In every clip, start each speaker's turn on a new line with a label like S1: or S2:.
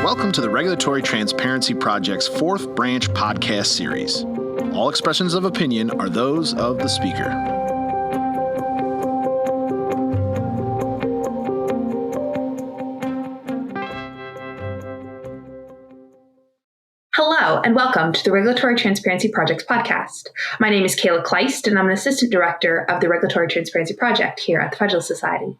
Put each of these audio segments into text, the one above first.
S1: Welcome to the Regulatory Transparency Project's fourth branch podcast series. All expressions of opinion are those of the speaker.
S2: Hello, and welcome to the Regulatory Transparency Project's podcast. My name is Kayla Kleist, and I'm an Assistant Director of the Regulatory Transparency Project here at the Federalist Society.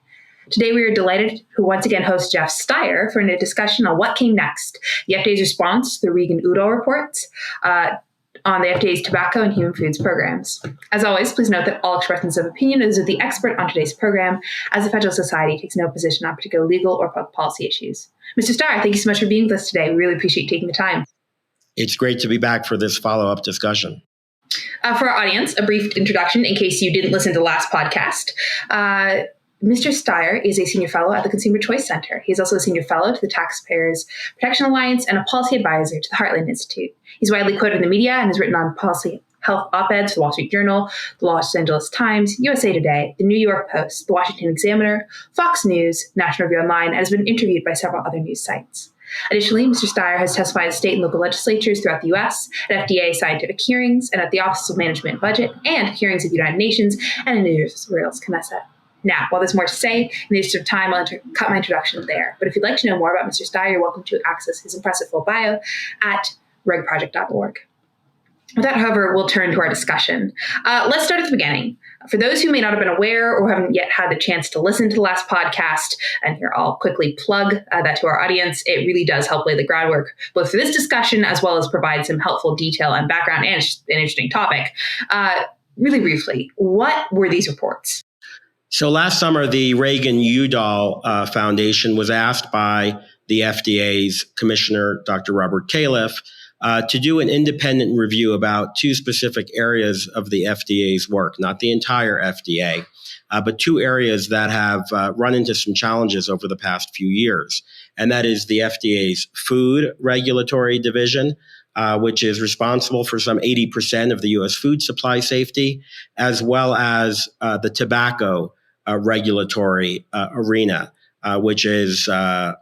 S2: Today, we are delighted to once again host Jeff Stier for a discussion on what came next, the FDA's response to the Reagan-Udall reports on the FDA's tobacco and human foods programs. As always, please note that all expressions of opinion is of the expert on today's program, as the Federalist Society takes no position on particular legal or public policy issues. Mr. Stier, thank you so much for being with us today. We really appreciate you taking the time.
S3: It's great to be back for this follow-up discussion.
S2: For our audience, a brief introduction in case you didn't listen to the last podcast. Mr. Stier is a senior fellow at the Consumer Choice Center. He's also a senior fellow to the Taxpayers Protection Alliance and a policy advisor to the Heartland Institute. He's widely quoted in the media and has written on policy health op-eds for the Wall Street Journal, the Los Angeles Times, USA Today, the New York Post, the Washington Examiner, Fox News, National Review Online, and has been interviewed by several other news sites. Additionally, Mr. Stier has testified at state and local legislatures throughout the U.S., at FDA scientific hearings, and at the Office of Management and Budget, and hearings of the United Nations and in Israel's Knesset. Now, while there's more to say, in the interest of time, I'll cut my introduction there. But if you'd like to know more about Mr. Stier, you're welcome to access his impressive full bio at regproject.org. With that, however, we'll turn to our discussion. Let's start at the beginning. For those who may not have been aware or haven't yet had the chance to listen to the last podcast, and here I'll quickly plug that to our audience, it really does help lay the groundwork both for this discussion as well as provide some helpful detail and background and an interesting topic. Really briefly, what were these reports?
S3: So last summer, the Reagan-Udall Foundation was asked by the FDA's Commissioner, Dr. Robert Califf, to do an independent review about two specific areas of the FDA's work, not the entire FDA, but two areas that have run into some challenges over the past few years. And that is the FDA's Food Regulatory Division, which is responsible for some 80% of the U.S. food supply safety, as well as the tobacco regulatory arena, which is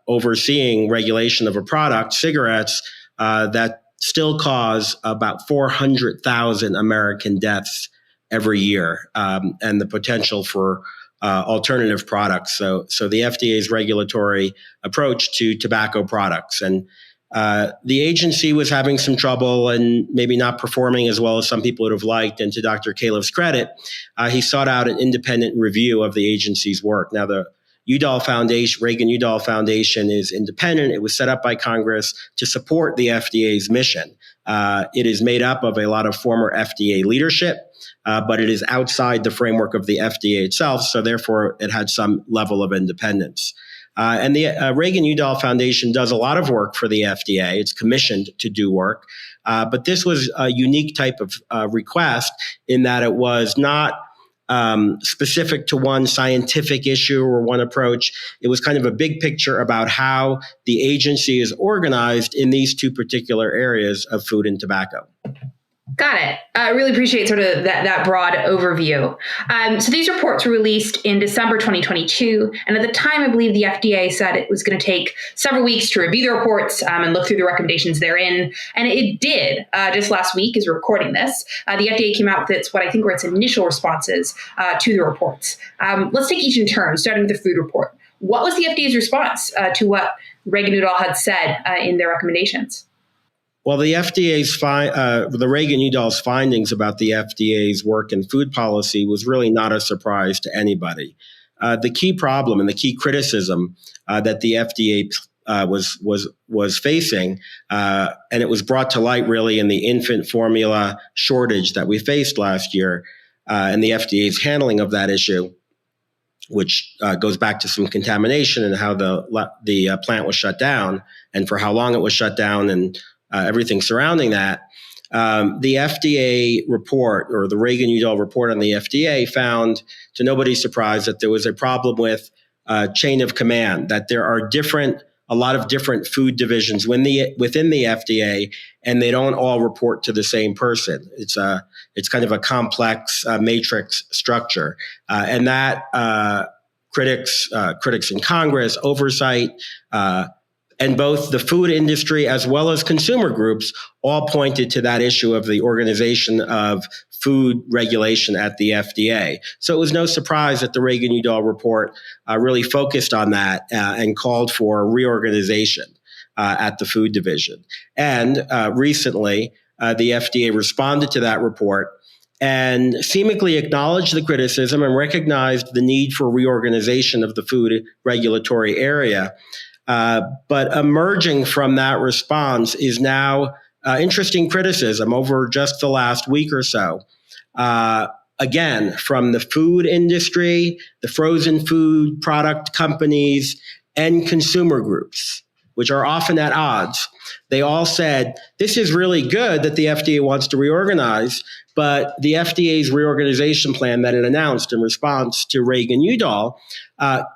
S3: overseeing regulation of a product, cigarettes, that still cause about 400,000 American deaths every year, and the potential for alternative products. So the FDA's regulatory approach to tobacco products. And the agency was having some trouble and maybe not performing as well as some people would have liked. And to Dr. Califf's credit, he sought out an independent review of the agency's work. Now, the Udall Foundation, Reagan-Udall Foundation is independent. It was set up by Congress to support the FDA's mission. It is made up of a lot of former FDA leadership, but it is outside the framework of the FDA itself. So therefore, it had some level of independence. And the Reagan-Udall Foundation does a lot of work for the FDA. It's commissioned to do work. But this was a unique type of request in that it was not specific to one scientific issue or one approach. It was kind of a big picture about how the agency is organized in these two particular areas of food and tobacco.
S2: Got it. I really appreciate sort of that broad overview. So these reports were released in December 2022. And at the time, I believe the FDA said it was going to take several weeks to review the reports and look through the recommendations therein. And it did. Just last week, as we're recording this, the FDA came out with what I think were its initial responses to the reports. Let's take each in turn, starting with the food report. What was the FDA's response to what Reagan-Udall had said in their recommendations?
S3: Well, the the Reagan-Udall's findings about the FDA's work in food policy was really not a surprise to anybody. The key problem and the key criticism that the FDA was facing, and it was brought to light really in the infant formula shortage that we faced last year, and the FDA's handling of that issue, which goes back to some contamination and how the plant was shut down and for how long it was shut down and everything surrounding that. The FDA report, or the Reagan-Udall report on the FDA, found, to nobody's surprise, that there was a problem with chain of command, that there are a lot of different food divisions within the FDA, and they don't all report to the same person. It's kind of a complex matrix structure, and that critics in Congress, oversight, And both the food industry as well as consumer groups all pointed to that issue of the organization of food regulation at the FDA. So it was no surprise that the Reagan-Udall report really focused on that and called for reorganization at the food division. And recently, the FDA responded to that report and seemingly acknowledged the criticism and recognized the need for reorganization of the food regulatory area. But emerging from that response is now interesting criticism over just the last week or so. Again, from the food industry, the frozen food product companies, and consumer groups, which are often at odds. They all said, this is really good that the FDA wants to reorganize, but the FDA's reorganization plan that it announced in response to Reagan-Udall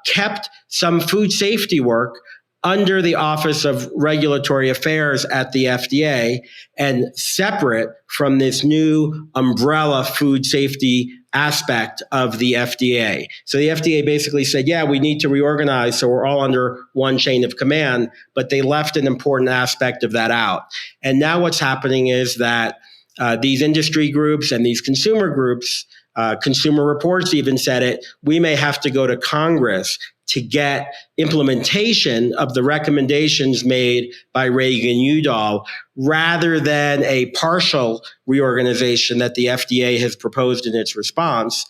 S3: kept some food safety work under the Office of Regulatory Affairs at the FDA and separate from this new umbrella food safety aspect of the FDA. So the FDA basically said, yeah, we need to reorganize so we're all under one chain of command, but they left an important aspect of that out. And now what's happening is that these industry groups and these consumer groups, Consumer Reports even said it, we may have to go to Congress to get implementation of the recommendations made by Reagan-Udall rather than a partial reorganization that the FDA has proposed in its response.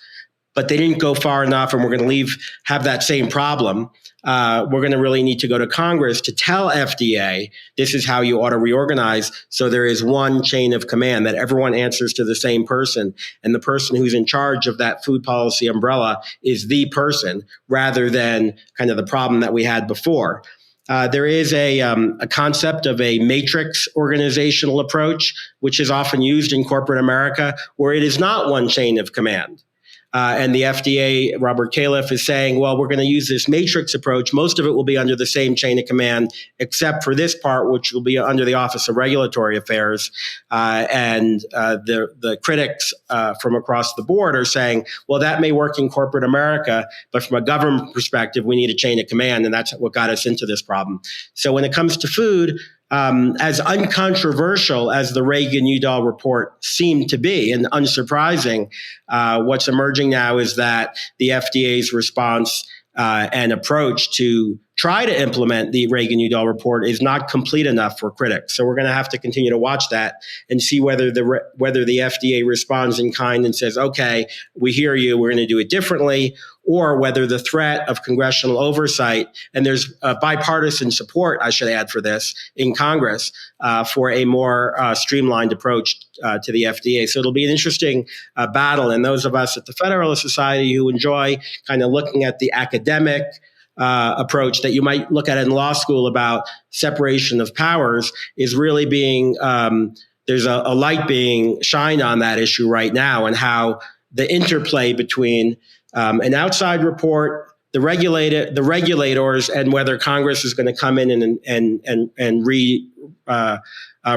S3: But they didn't go far enough, and we're going to have that same problem. We're going to really need to go to Congress to tell FDA this is how you ought to reorganize so there is one chain of command, that everyone answers to the same person. And the person who's in charge of that food policy umbrella is the person rather than kind of the problem that we had before. There is a concept of a matrix organizational approach, which is often used in corporate America, where it is not one chain of command. And the FDA, Robert Califf, is saying, well, we're going to use this matrix approach. Most of it will be under the same chain of command, except for this part, which will be under the Office of Regulatory Affairs. And the critics from across the board are saying, well, that may work in corporate America, but from a government perspective, we need a chain of command. And that's what got us into this problem. So when it comes to food, as uncontroversial as the Reagan-Udall report seemed to be, and unsurprising, what's emerging now is that the FDA's response and approach to try to implement the Reagan-Udall report is not complete enough for critics. So we're going to have to continue to watch that and see whether the FDA responds in kind and says, okay, we hear you, we're going to do it differently, or whether the threat of congressional oversight, and there's bipartisan support, I should add, for this in Congress for a more streamlined approach to the FDA. So it'll be an interesting battle. And those of us at the Federalist Society who enjoy kind of looking at the academic approach that you might look at in law school about separation of powers is really being, there's a light being shined on that issue right now, and how the interplay between an outside report, the regulators, and whether Congress is going to come in and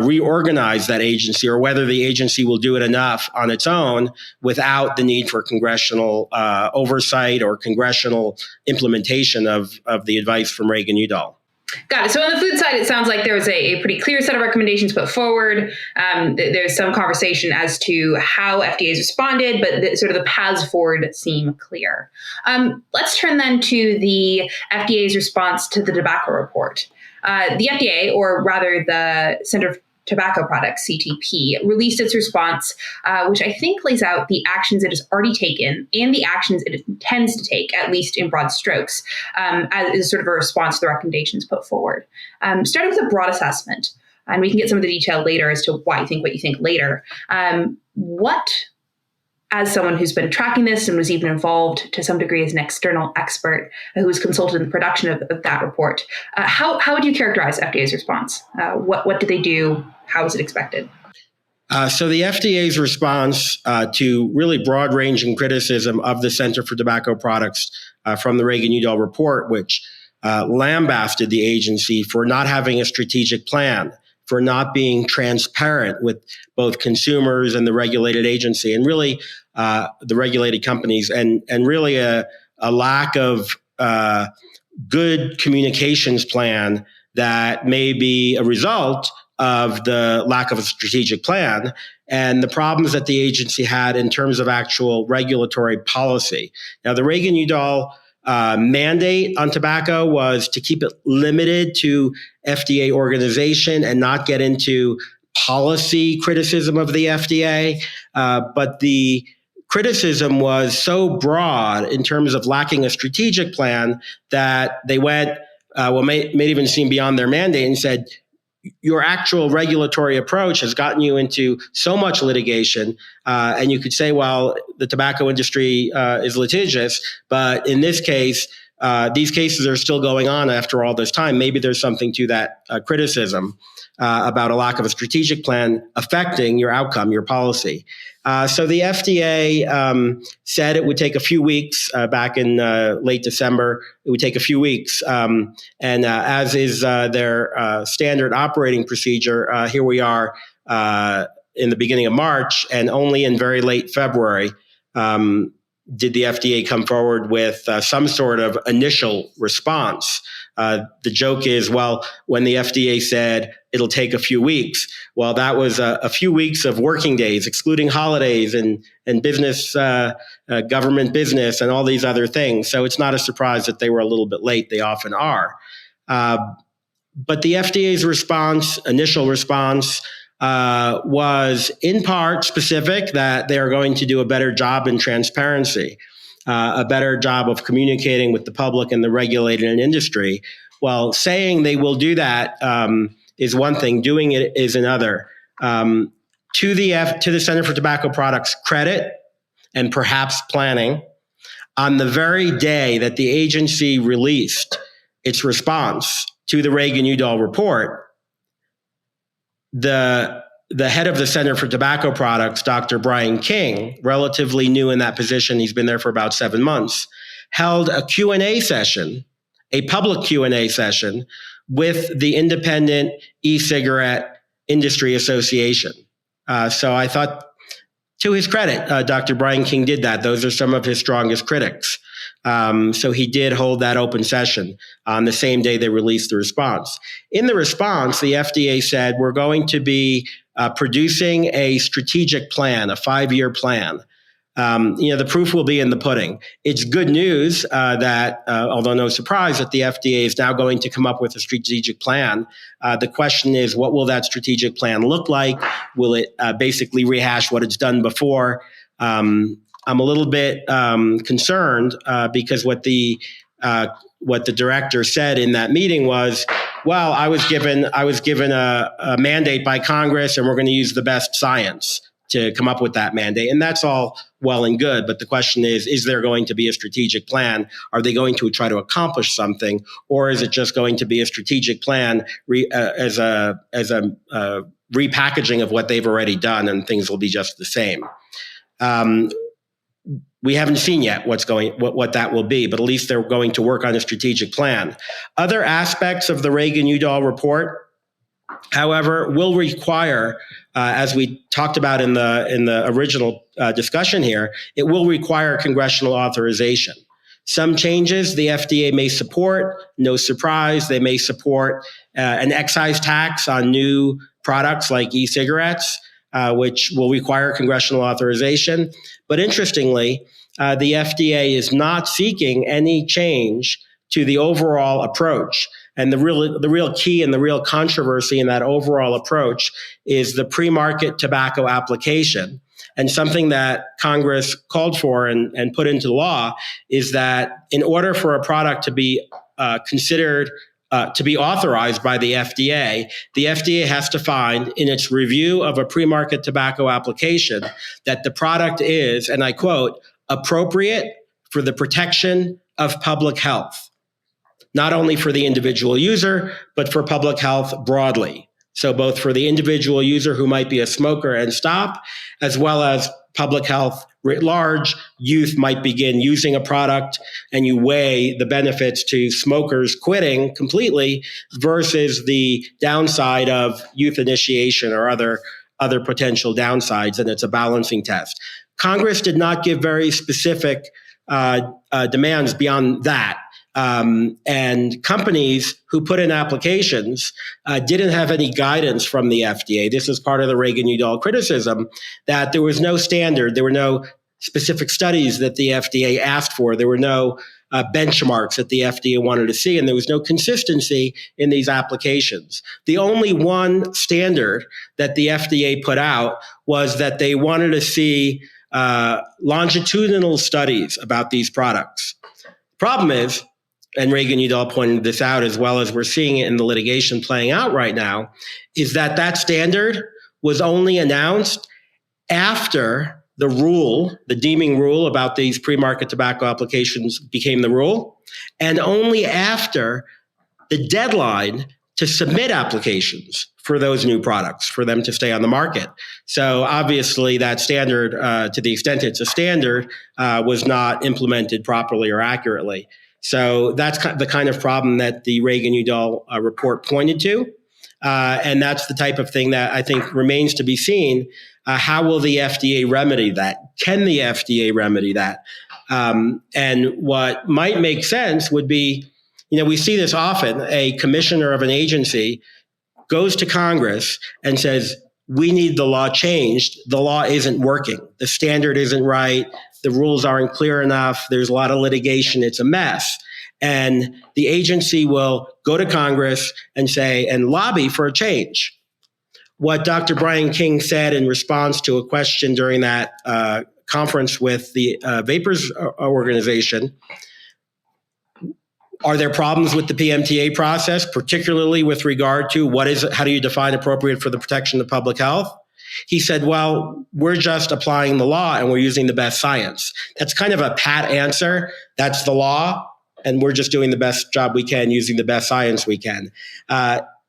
S3: reorganize that agency, or whether the agency will do it enough on its own without the need for congressional oversight or congressional implementation of the advice from Reagan-Udall.
S2: Got it. So on the food side, it sounds like there was a pretty clear set of recommendations put forward. There's some conversation as to how FDA has responded, but sort of the paths forward seem clear. Let's turn then to the FDA's response to the tobacco report. The FDA, or rather the Center for Tobacco Products, CTP, released its response, which I think lays out the actions it has already taken and the actions it intends to take, at least in broad strokes, as sort of a response to the recommendations put forward. Starting with a broad assessment, and we can get some of the detail later as to why you think what you think later. What, as someone who's been tracking this and was even involved to some degree as an external expert who was consulted in the production of that report, how would you characterize FDA's response? What did they do? How was it expected?
S3: So the FDA's response to really broad-ranging criticism of the Center for Tobacco Products from the Reagan-Udall report, which lambasted the agency for not having a strategic plan, for not being transparent with both consumers and the regulated agency, and really the regulated companies, and really a lack of good communications plan that may be a result of the lack of a strategic plan and the problems that the agency had in terms of actual regulatory policy. Now, the Reagan-Udall mandate on tobacco was to keep it limited to FDA organization and not get into policy criticism of the FDA. But the criticism was so broad in terms of lacking a strategic plan that they went, may even seem beyond their mandate and said, your actual regulatory approach has gotten you into so much litigation. And you could say, well, the tobacco industry is litigious, but in this case, these cases are still going on after all this time. Maybe there's something to that criticism about a lack of a strategic plan affecting your outcome, your policy. So the FDA said it would take a few weeks back in late December. It would take a few weeks. And as is their standard operating procedure, here we are in the beginning of March, and only in very late February did the FDA come forward with some sort of initial response. The joke is, well, when the FDA said it'll take a few weeks, well, that was a few weeks of working days, excluding holidays and business, government business, and all these other things. So it's not a surprise that they were a little bit late. They often are. But the FDA's response, initial response, was in part specific that they are going to do a better job in transparency, a better job of communicating with the public and the regulated industry. Well, saying they will do that is one thing, doing it is another. To the Center for Tobacco Products credit and perhaps planning, on the very day that the agency released its response to the Reagan-Udall report, the head of the Center for Tobacco Products, Dr. Brian King, relatively new in that position, he's been there for about 7 months, held a Q&A session, a public Q&A session with the Independent E-Cigarette Industry Association. So I thought, to his credit, Dr. Brian King did that. Those are some of his strongest critics. So he did hold that open session on the same day they released the response. In the response, the FDA said, we're going to be producing a strategic plan, a 5-year plan. The proof will be in the pudding. It's good news that, although no surprise, that the FDA is now going to come up with a strategic plan. The question is, what will that strategic plan look like? Will it basically rehash what it's done before? I'm a little bit concerned because what the director said in that meeting was, well, I was given a mandate by Congress, and we're going to use the best science to come up with that mandate. And that's all well and good. But the question is there going to be a strategic plan? Are they going to try to accomplish something? Or is it just going to be a strategic plan as a repackaging of what they've already done, and things will be just the same? We haven't seen yet what that will be, but at least they're going to work on a strategic plan. Other aspects of the Reagan-Udall report, however, will require, as we talked about in the original discussion here, it will require congressional authorization. Some changes the FDA may support. No surprise, they may support an excise tax on new products like e-cigarettes, which will require congressional authorization. But interestingly, the FDA is not seeking any change to the overall approach. And the real key and the real controversy in that overall approach is the pre-market tobacco application. And something that Congress called for and put into law is that in order for a product to be considered to be authorized by the FDA has to find in its review of a pre-market tobacco application that the product is, and I quote, appropriate for the protection of public health, not only for the individual user, but for public health broadly. So both for the individual user who might be a smoker and stop, as well as public health writ large. Youth might begin using a product, and you weigh the benefits to smokers quitting completely versus the downside of youth initiation or other potential downsides, and it's a balancing test. Congress did not give very specific demands beyond that. And companies who put in applications didn't have any guidance from the FDA. This is part of the Reagan-Udall criticism, that there was no standard, there were no specific studies that the FDA asked for, there were no benchmarks that the FDA wanted to see, and there was no consistency in these applications. The only one standard that the FDA put out was that they wanted to see longitudinal studies about these products. Problem is, and Reagan-Udall pointed this out as well as we're seeing it in the litigation playing out right now, is that that standard was only announced after the rule, the deeming rule about these pre-market tobacco applications became the rule, and only after the deadline to submit applications for those new products, for them to stay on the market. So obviously that standard, to the extent it's a standard, was not implemented properly or accurately. So that's the kind of problem that the Reagan-Udall report pointed to. And that's the type of thing that I think remains to be seen. How will the FDA remedy that? Can the FDA remedy that? And what might make sense would be, we see this often, a commissioner of an agency goes to Congress and says, we need the law changed. The law isn't working. The standard isn't right. The rules aren't clear enough. There's a lot of litigation. It's a mess. And the agency will go to Congress and say, and lobby for a change. What Dr. Brian King said in response to a question during that conference with the Vapers organization, are there problems with the PMTA process, particularly with regard to how do you define appropriate for the protection of public health? He said, well, we're just applying the law and we're using the best science. That's kind of a pat answer. That's the law. And we're just doing the best job we can using the best science we can.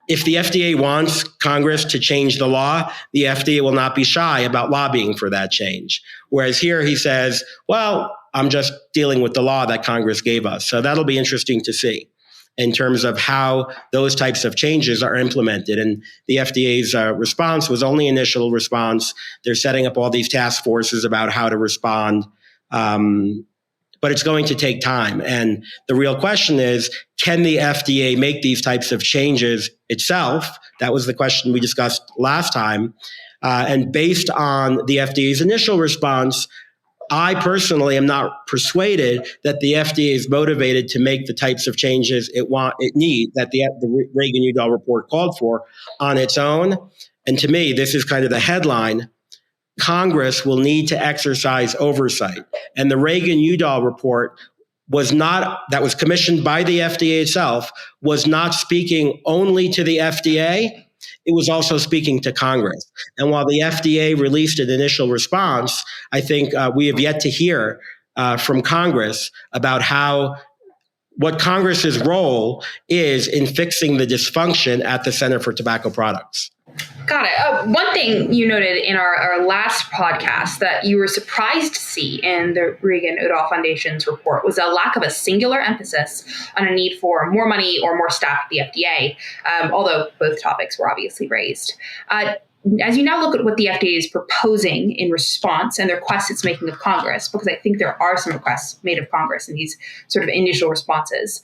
S3: If the FDA wants Congress to change the law, the FDA will not be shy about lobbying for that change. Whereas here he says, well, I'm just dealing with the law that Congress gave us. So that'll be interesting to see in terms of how those types of changes are implemented. And the FDA's response was only initial response. They're setting up all these task forces about how to respond. But it's going to take time. And the real question is, can the FDA make these types of changes itself? That was the question we discussed last time. And based on the FDA's initial response, I personally am not persuaded that the FDA is motivated to make the types of changes it needs that the Reagan-Udall report called for on its own. And to me, this is kind of the headline. Congress will need to exercise oversight. And the Reagan-Udall report that was commissioned by the FDA itself, was not speaking only to the FDA, it was also speaking to Congress. And while the FDA released an initial response, I think we have yet to hear from Congress about what Congress's role is in fixing the dysfunction at the Center for Tobacco Products.
S2: Got it. One thing you noted in our last podcast that you were surprised to see in the Reagan-Udall Foundation's report was a lack of a singular emphasis on a need for more money or more staff at the FDA, although both topics were obviously raised. As you now look at what the FDA is proposing in response and the requests it's making of Congress, because I think there are some requests made of Congress in these sort of initial responses,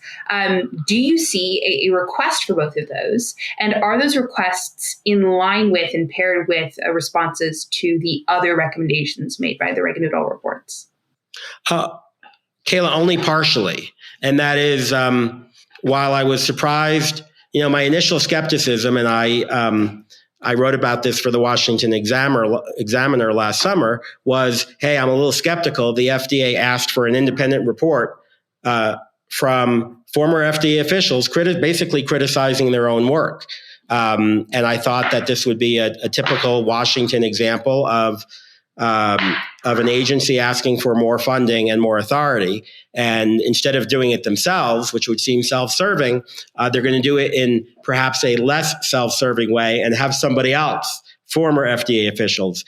S2: do you see a request for both of those? And are those requests in line with and paired with responses to the other recommendations made by the Reagan-Udall reports?
S3: Kayla, only partially. And that is, while I was surprised, my initial skepticism, and I wrote about this for the Washington Examiner last summer, was, hey, I'm a little skeptical. The FDA asked for an independent report from former FDA officials basically criticizing their own work. And I thought that this would be a typical Washington example of an agency asking for more funding and more authority. And instead of doing it themselves, which would seem self-serving, they're going to do it in perhaps a less self-serving way and have somebody else, former FDA officials,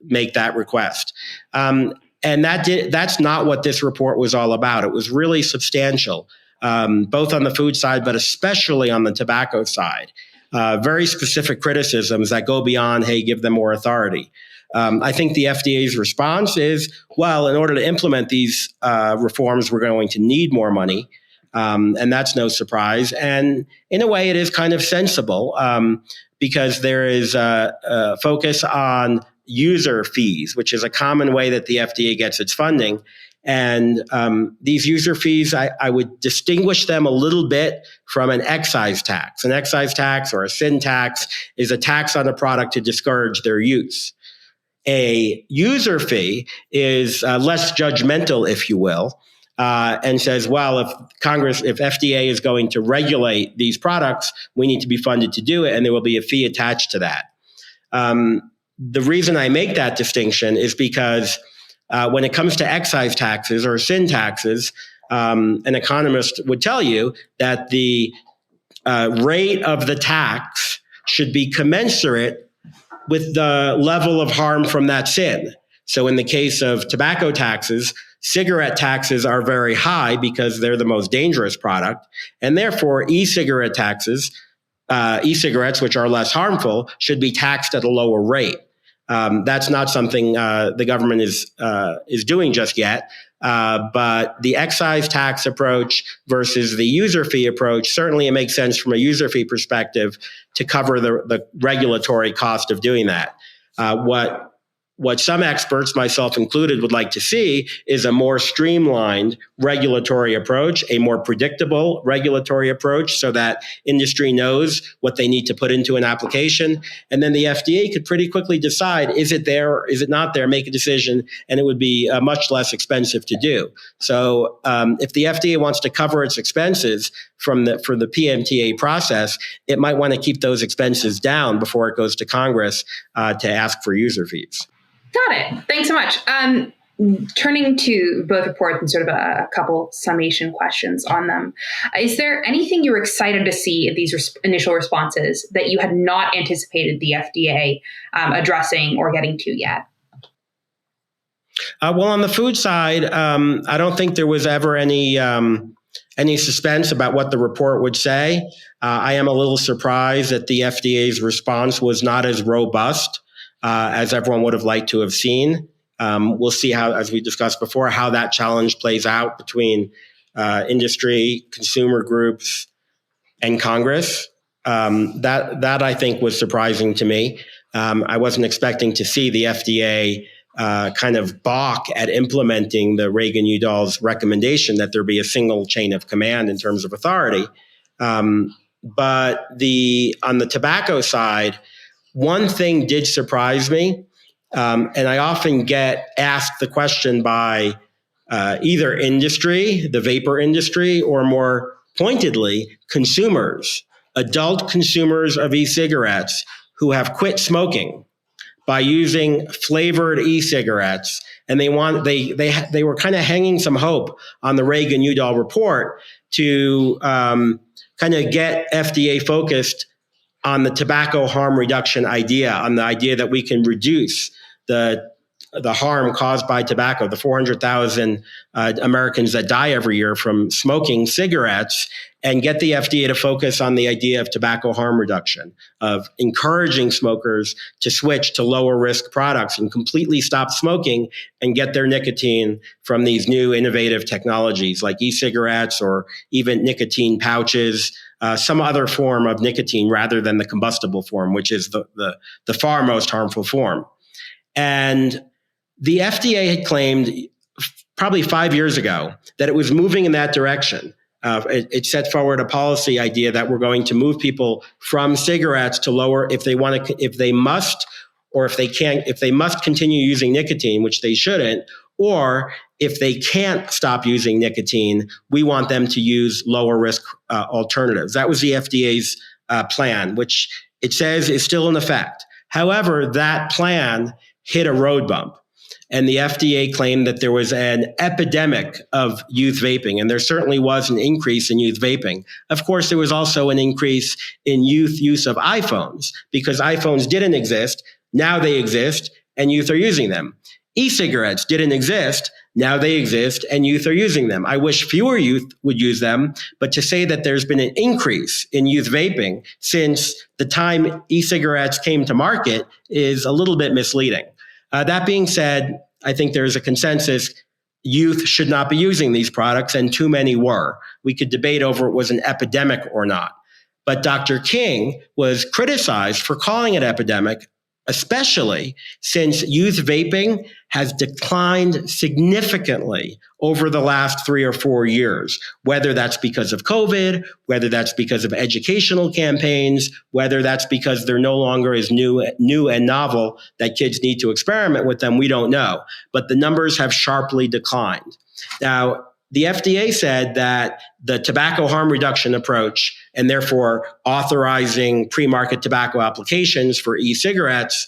S3: make that request. And that's not what this report was all about. It was really substantial, both on the food side, but especially on the tobacco side. Very specific criticisms that go beyond, hey, give them more authority. I think the FDA's response is, well, in order to implement these reforms, we're going to need more money. And that's no surprise. And in a way, it is kind of sensible because there is a focus on user fees, which is a common way that the FDA gets its funding. And these user fees, I would distinguish them a little bit from an excise tax. An excise tax or a sin tax is a tax on a product to discourage their use. A user fee is less judgmental, if you will, and says, well, if FDA is going to regulate these products, we need to be funded to do it, and there will be a fee attached to that. The reason I make that distinction is because when it comes to excise taxes or sin taxes, an economist would tell you that the rate of the tax should be commensurate with the level of harm from that sin. So in the case of tobacco taxes, cigarette taxes are very high because they're the most dangerous product. And therefore, e-cigarette taxes, e-cigarettes, which are less harmful, should be taxed at a lower rate. That's not something the government is doing just yet. But the excise tax approach versus the user fee approach, certainly it makes sense from a user fee perspective to cover the regulatory cost of doing that. What some experts, myself included, would like to see is a more streamlined regulatory approach, a more predictable regulatory approach so that industry knows what they need to put into an application. And then the FDA could pretty quickly decide, is it there or is it not there, make a decision, and it would be much less expensive to do. So if the FDA wants to cover its expenses for the PMTA process, it might want to keep those expenses down before it goes to Congress to ask for user fees.
S2: Got it. Thanks so much. Turning to both reports and sort of a couple summation questions on them, is there anything you were excited to see in these initial responses that you had not anticipated the FDA addressing or getting to yet?
S3: Well, on the food side, I don't think there was ever any suspense about what the report would say. I am a little surprised that the FDA's response was not as robust as everyone would have liked to have seen. We'll see how, as we discussed before, how that challenge plays out between industry, consumer groups, and Congress. That I think was surprising to me. I wasn't expecting to see the FDA kind of balk at implementing the Reagan-Udall's recommendation that there be a single chain of command in terms of authority. But on the tobacco side, one thing did surprise me, and I often get asked the question by either industry, the vapor industry, or more pointedly, consumers, adult consumers of e-cigarettes who have quit smoking by using flavored e-cigarettes, and they were kind of hanging some hope on the Reagan-Udall report to kind of get FDA focused on the tobacco harm reduction idea, on the idea that we can reduce the harm caused by tobacco, the 400,000 Americans that die every year from smoking cigarettes, and get the FDA to focus on the idea of tobacco harm reduction, of encouraging smokers to switch to lower risk products and completely stop smoking and get their nicotine from these new innovative technologies like e-cigarettes or even nicotine pouches, some other form of nicotine rather than the combustible form, which is the far most harmful form. And the FDA had claimed probably 5 years ago that it was moving in that direction. It set forward a policy idea that we're going to move people from cigarettes to lower, if they must continue using nicotine, which they shouldn't, or if they can't stop using nicotine, we want them to use lower risk alternatives. That was the FDA's plan, which it says is still in effect. However, that plan hit a road bump. And the FDA claimed that there was an epidemic of youth vaping, and there certainly was an increase in youth vaping. Of course, there was also an increase in youth use of iPhones, because iPhones didn't exist, now they exist, and youth are using them. E-cigarettes didn't exist, now they exist, and youth are using them. I wish fewer youth would use them, but to say that there's been an increase in youth vaping since the time e-cigarettes came to market is a little bit misleading. That being said, I think there's a consensus youth should not be using these products, and too many were. We could debate over it was an epidemic or not. But Dr. King was criticized for calling it epidemic, especially since youth vaping has declined significantly over the last 3 or 4 years, whether that's because of COVID, whether that's because of educational campaigns, whether that's because they're no longer as new and novel that kids need to experiment with them, we don't know. But the numbers have sharply declined. Now, the FDA said that the tobacco harm reduction approach, and therefore authorizing pre-market tobacco applications for e-cigarettes,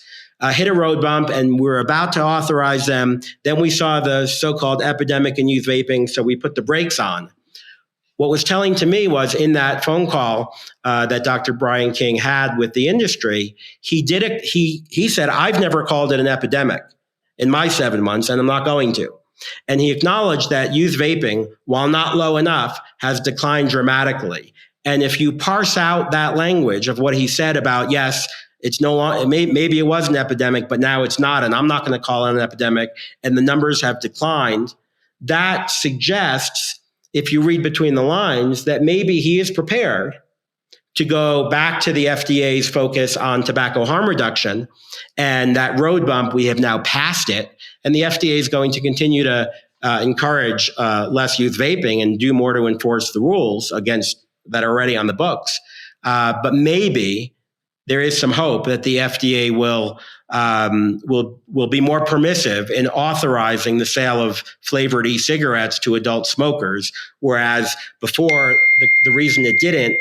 S3: hit a road bump, and we're about to authorize them. Then we saw the so-called epidemic in youth vaping, so we put the brakes on. What was telling to me was in that phone call that Dr. Brian King had with the industry, he said, I've never called it an epidemic in my 7 months, and I'm not going to. And he acknowledged that youth vaping, while not low enough, has declined dramatically. And if you parse out that language of what he said about, yes, it's no longer, maybe it was an epidemic, but now it's not, and I'm not going to call it an epidemic, and the numbers have declined, that suggests, if you read between the lines, that maybe he is prepared to go back to the FDA's focus on tobacco harm reduction, and that road bump, we have now passed it, and the FDA is going to continue to encourage less youth vaping and do more to enforce the rules against that are already on the books. But maybe there is some hope that the FDA will be more permissive in authorizing the sale of flavored e-cigarettes to adult smokers, whereas before the reason it didn't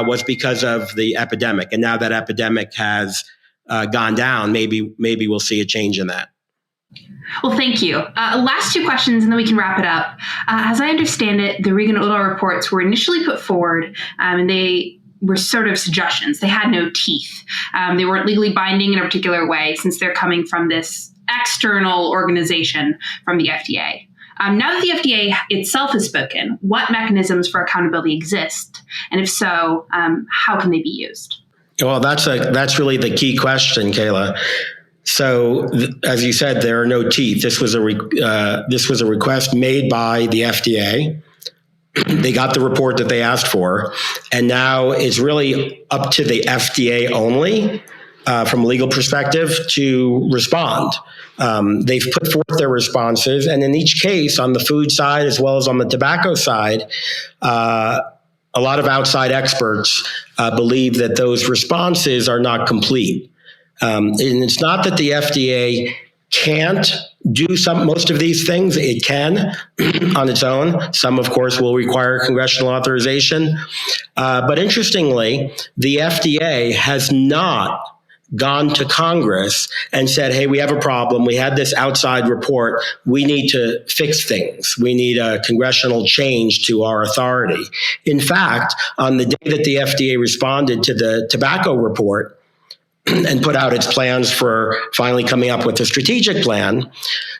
S3: was because of the epidemic. And now that epidemic has gone down, maybe we'll see a change in that.
S2: Well, thank you. Last two questions, and then we can wrap it up. As I understand it, the Reagan-Udall reports were initially put forward, and they were sort of suggestions. They had no teeth. They weren't legally binding in a particular way, since they're coming from this external organization from the FDA. Now that the FDA itself has spoken, what mechanisms for accountability exist? And if so, how can they be used?
S3: Well, that's really the key question, Kayla. So, as you said, there are no teeth. This was a request made by the FDA. They got the report that they asked for, and now it's really up to the FDA only, from a legal perspective, to respond. They've put forth their responses, and in each case, on the food side as well as on the tobacco side, a lot of outside experts believe that those responses are not complete. And it's not that the FDA can't do most of these things. It can on its own. Some, of course, will require congressional authorization. But interestingly, the FDA has not gone to Congress and said, hey, we have a problem. We had this outside report. We need to fix things. We need a congressional change to our authority. In fact, on the day that the FDA responded to the tobacco report and put out its plans for finally coming up with a strategic plan,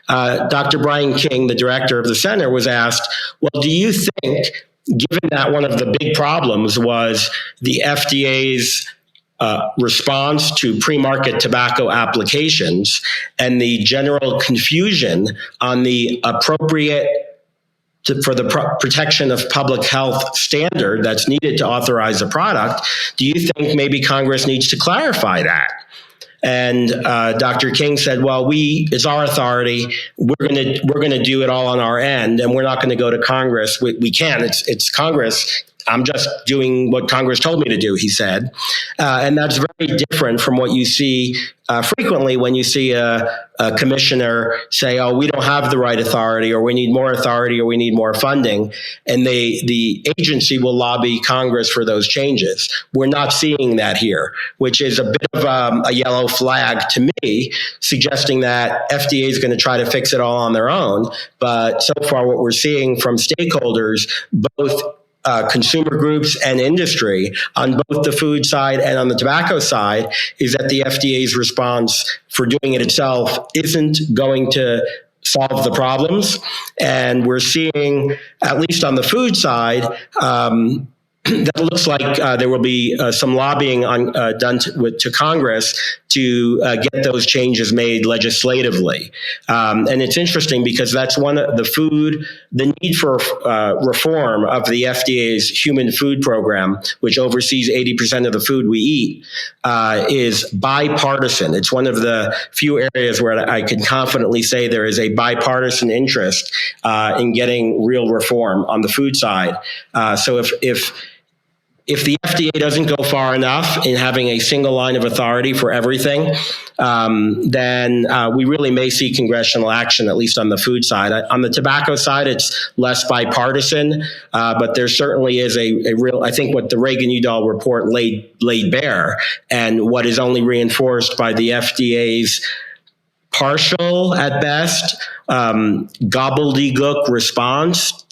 S3: Dr. Brian King, the director of the center, was asked, well, do you think, given that one of the big problems was the FDA's response to pre-market tobacco applications and the general confusion on the appropriate for the protection of public health standard that's needed to authorize a product, do you think maybe Congress needs to clarify that? And Dr. King said, well, it's our authority. We're going to do it all on our end, and we're not going to go to Congress. We can. It's Congress. I'm just doing what Congress told me to do, he said. And that's very different from what you see frequently when you see a commissioner say, oh, we don't have the right authority, or we need more authority, or we need more funding. And the agency will lobby Congress for those changes. We're not seeing that here, which is a bit of a yellow flag to me, suggesting that FDA is going to try to fix it all on their own. But so far, what we're seeing from stakeholders, both consumer groups and industry, on both the food side and on the tobacco side, is that the FDA's response for doing it itself isn't going to solve the problems. And we're seeing, at least on the food side, that looks like there will be some lobbying done to Congress to get those changes made legislatively. And it's interesting because that's one of the need for reform of the FDA's human food program, which oversees 80% of the food we eat, is bipartisan. It's one of the few areas where I can confidently say there is a bipartisan interest in getting real reform on the food side. So if the FDA doesn't go far enough in having a single line of authority for everything, then we really may see congressional action, at least on the food side. On the tobacco side, it's less bipartisan, but there certainly is a real, I think what the Reagan-Udall report laid bare, and what is only reinforced by the FDA's partial, at best, gobbledygook response,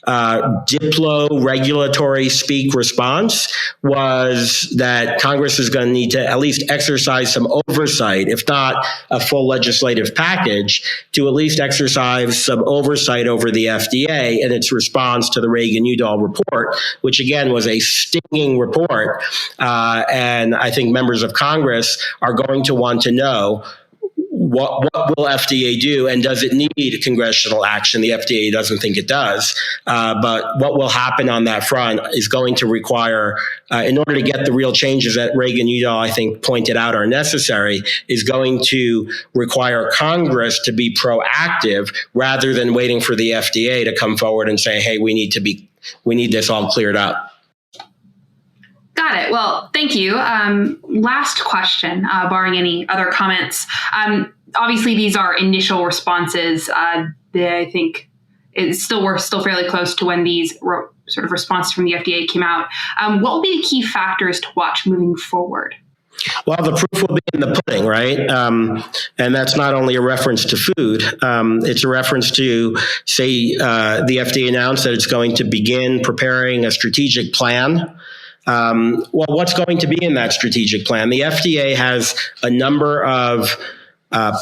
S3: Diplo regulatory speak response, was that Congress is going to need to at least exercise some oversight, if not a full legislative package, to at least exercise some oversight over the FDA and its response to the Reagan-Udall report, which again was a stinging report. And I think members of Congress are going to want to know, what will FDA do, and does it need congressional action? The FDA doesn't think it does, but what will happen on that front is going to require, in order to get the real changes that Reagan-Udall, I think, pointed out are necessary, is going to require Congress to be proactive rather than waiting for the FDA to come forward and say, hey, we need this all cleared up.
S2: Got it. Well, thank you. Last question, barring any other comments. Obviously, these are initial responses. I think we're still fairly close to when these sort of responses from the FDA came out. What will be the key factors to watch moving forward?
S3: Well, the proof will be in the pudding, right? And that's not only a reference to food. It's a reference to, say, the FDA announced that it's going to begin preparing a strategic plan. Well, what's going to be in that strategic plan? The FDA has a number of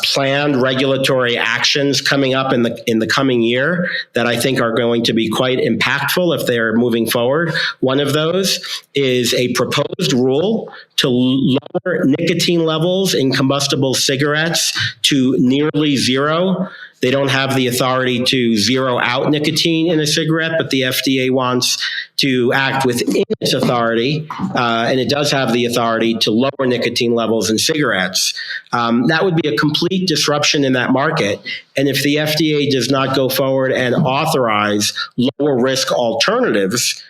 S3: planned regulatory actions coming up in the coming year that I think are going to be quite impactful if they're moving forward. One of those is a proposed rule to lower nicotine levels in combustible cigarettes to nearly zero. They don't have the authority to zero out nicotine in a cigarette, but the FDA wants to act within its authority, and it does have the authority to lower nicotine levels in cigarettes. That would be a complete disruption in that market. And if the FDA does not go forward and authorize lower risk alternatives,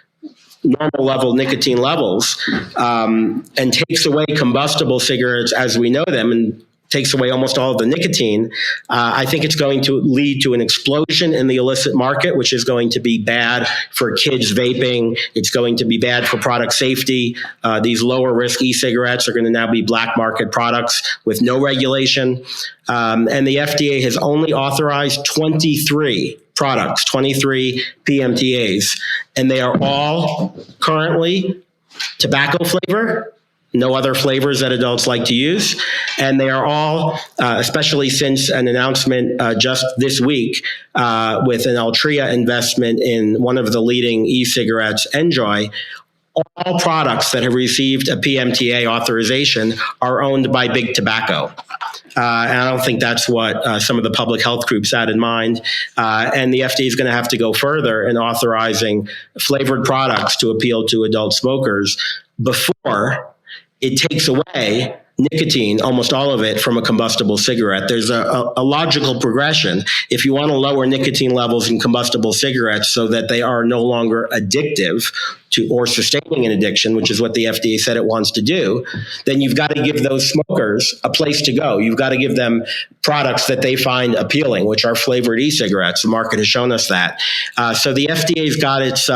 S3: normal level nicotine levels, and takes away combustible cigarettes as we know them, and takes away almost all of the nicotine, I think it's going to lead to an explosion in the illicit market, which is going to be bad for kids vaping. It's going to be bad for product safety. These lower risk e-cigarettes are going to now be black market products with no regulation. And the FDA has only authorized 23 products, 23 PMTAs, and they are all currently tobacco flavor, no other flavors that adults like to use. And they are all, especially since an announcement just this week with an Altria investment in one of the leading e-cigarettes, Enjoy, all products that have received a PMTA authorization are owned by Big Tobacco. And I don't think that's what some of the public health groups had in mind. And the FDA is going to have to go further in authorizing flavored products to appeal to adult smokers before it takes away nicotine, almost all of it, from a combustible cigarette. There's a logical progression. If you want to lower nicotine levels in combustible cigarettes so that they are no longer addictive to or sustaining an addiction, which is what the FDA said it wants to do, then you've got to give those smokers a place to go. You've got to give them products that they find appealing, which are flavored e-cigarettes. The market has shown us that. So the FDA's got its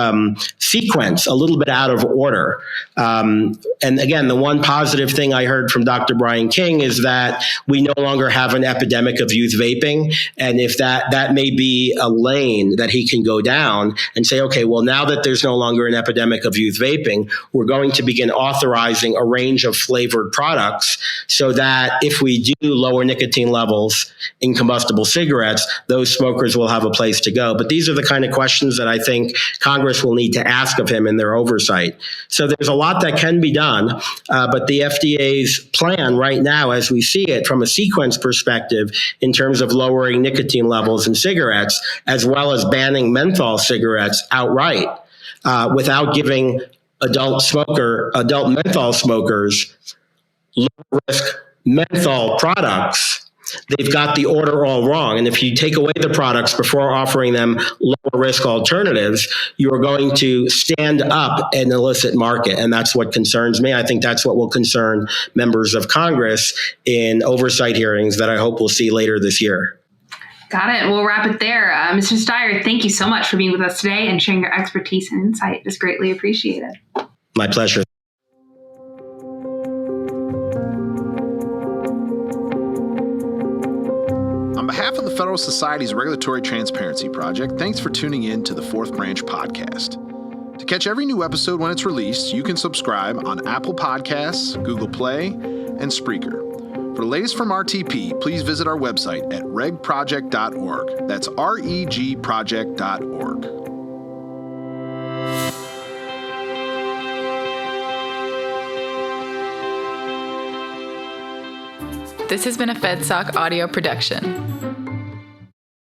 S3: sequence a little bit out of order. And again, the one positive thing I heard from Dr. Brian King is that we no longer have an epidemic of youth vaping. And if that may be a lane that he can go down and say, okay, well, now that there's no longer an epidemic of youth vaping, we're going to begin authorizing a range of flavored products so that if we do lower nicotine levels in combustible cigarettes, those smokers will have a place to go. But these are the kind of questions that I think Congress will need to ask of him in their oversight. So there's a lot that can be done, but the FDA's plan right now, as we see it from a sequence perspective, in terms of lowering nicotine levels in cigarettes, as well as banning menthol cigarettes outright, without giving adult menthol smokers low risk menthol products. They've got the order all wrong. And if you take away the products before offering them lower risk alternatives, you are going to stand up an illicit market. And that's what concerns me. I think that's what will concern members of Congress in oversight hearings that I hope we'll see later this year.
S2: Got it. We'll wrap it there. Mr. Stier, thank you so much for being with us today and sharing your expertise and insight. It's greatly appreciated.
S3: My pleasure.
S1: On behalf of the Federalist Society's Regulatory Transparency Project, thanks for tuning in to the Fourth Branch podcast. To catch every new episode when it's released, you can subscribe on Apple Podcasts, Google Play, and Spreaker. For the latest from RTP, please visit our website at regproject.org. That's regproject.org.
S4: This has been a FedSoc audio production.